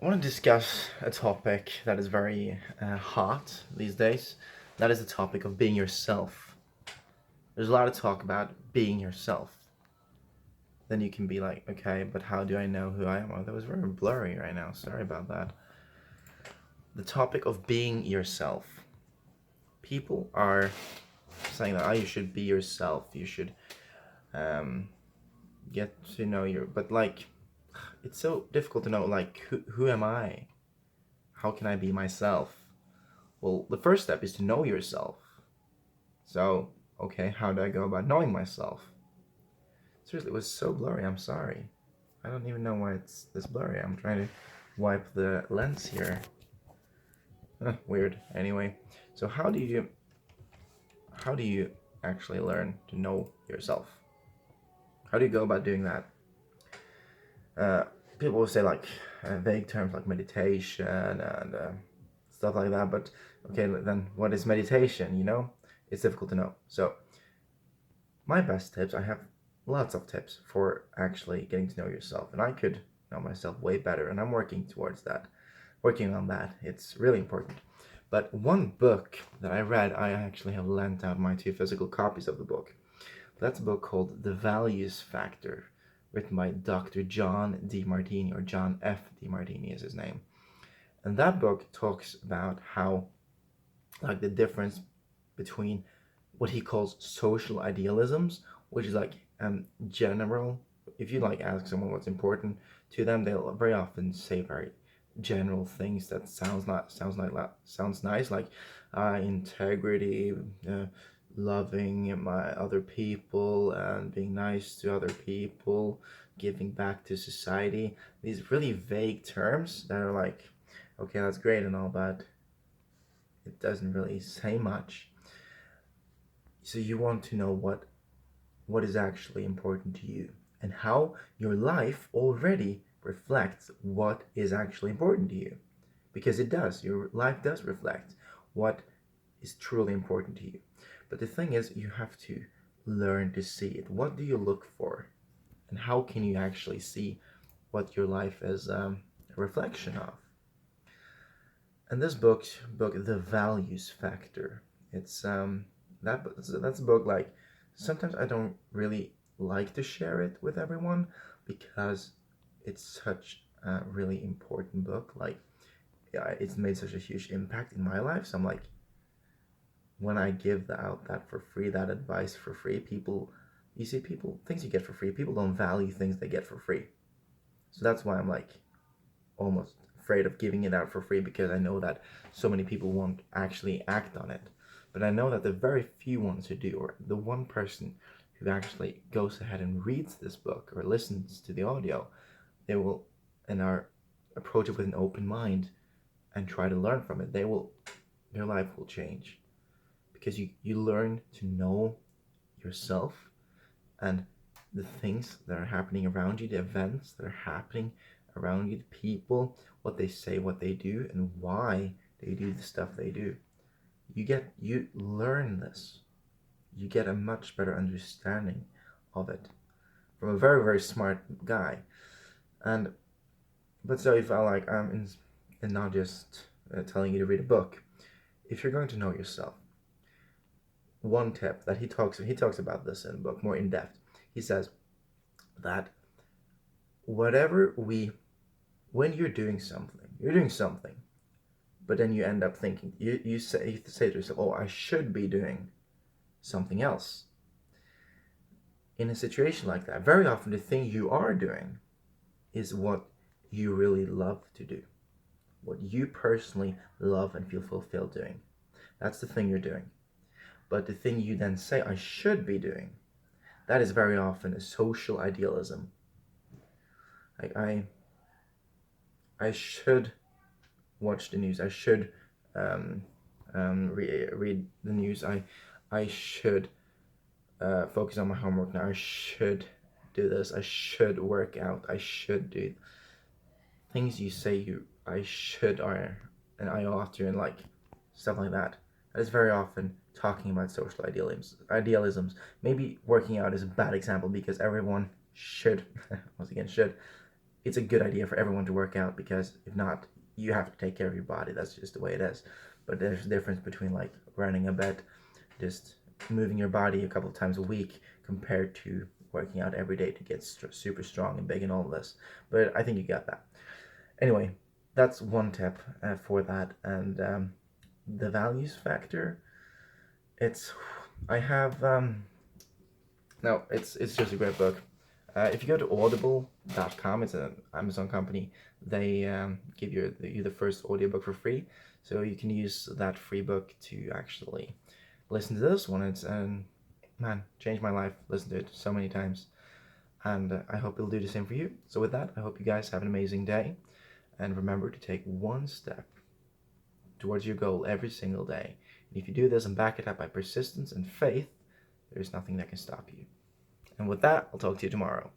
I want to discuss a topic that is very hot these days. That is the topic of being yourself. There's a lot of talk about being yourself. Then you can be like, okay, but how do I know who I am? Oh, that was very blurry right now. Sorry about that. The topic of being yourself. People are saying that, oh, you should be yourself. You should um, get to know your. But like, it's so difficult to know, like, who am I? How can I be myself? Well, the first step is to know yourself. So, okay, how do I go about knowing myself? Seriously, it was so blurry. I'm sorry. I don't even know why it's this blurry. I'm trying to wipe the lens here. Weird. Anyway, so how do you actually learn to know yourself? How do you go about doing that? Uh, People will say like vague terms like meditation and stuff like that. But okay, then what is meditation? It's difficult to know. So my best tips, I have lots of tips for actually getting to know yourself, and I could know myself way better, and I'm working towards that, working on that. It's really important. But one book that I read, I actually have lent out my two physical copies of the book. That's a book called The Values Factor, written by Dr. John DeMartini, or John F. DeMartini is his name. And that book talks about how, like, the difference between what he calls social idealisms, which is like general. If you like ask someone what's important to them, they'll very often say very general things that sounds nice, like integrity, loving my other people, and being nice to other people, giving back to society. These really vague terms that are like, okay, that's great and all, but it doesn't really say much. So you want to know what is actually important to you and how your life already reflects what is actually important to you, because it does. Your life does reflect what is truly important to you. But the thing is, you have to learn to see it. What do you look for, and how can you actually see what your life is a reflection of? And this book, The Values Factor, it's that's a book, like, sometimes I don't really like to share it with everyone because it's such a really important book. Like, yeah, it's made such a huge impact in my life. So I'm like, when I give out that for free, that advice for free, people, you see, people, things you get for free, people don't value things they get for free. So that's why I'm like almost afraid of giving it out for free, because I know that so many people won't actually act on it. But I know that the very few ones who do, or the one person who actually goes ahead and reads this book or listens to the audio, they will, and are approach it with an open mind and try to learn from it, their life will change, because you learn to know yourself and the things that are happening around you, the events that are happening around you, the people, what they say, what they do, and why they do the stuff they do. You learn this. You get a much better understanding of it from a very, very smart guy. And but so if I like and not just telling you to read a book, if you're going to know yourself, one tip that he talks about this in the book more in depth. He says that whatever we when you're doing something, but then you end up thinking, you say to yourself, oh, I should be doing something else. In a situation like that, very often the thing you are doing is what you really love to do, what you personally love and feel fulfilled doing. That's the thing you're doing. But the thing you then say, I should be doing, that is very often a social idealism. Like, I should watch the news. I should read the news. I should focus on my homework now. I should do this. I should work out. I should do things you say I should, or and I ought to, and like stuff like that. That is very often talking about social Maybe working out is a bad example because everyone should once again should it's a good idea for everyone to work out, because if not, you have to take care of your body. That's just the way it is. But there's a difference between like running a bit, just moving your body a couple of times a week, compared to working out every day to get super strong and big and all this. But I think you got that. Anyway, that's one tip for that. And the values factor, it's I have no, it's just a great book. If you go to audible.com, it's an Amazon company, they give you the first audiobook for free. So you can use that free book to actually listen to this one. It's man, changed my life. Listened to it so many times, and I hope it'll do the same for you. So with that, I hope you guys have an amazing day, and remember to take one step towards your goal every single day. And if you do this and back it up by persistence and faith, there's nothing that can stop you. And with that, I'll talk to you tomorrow.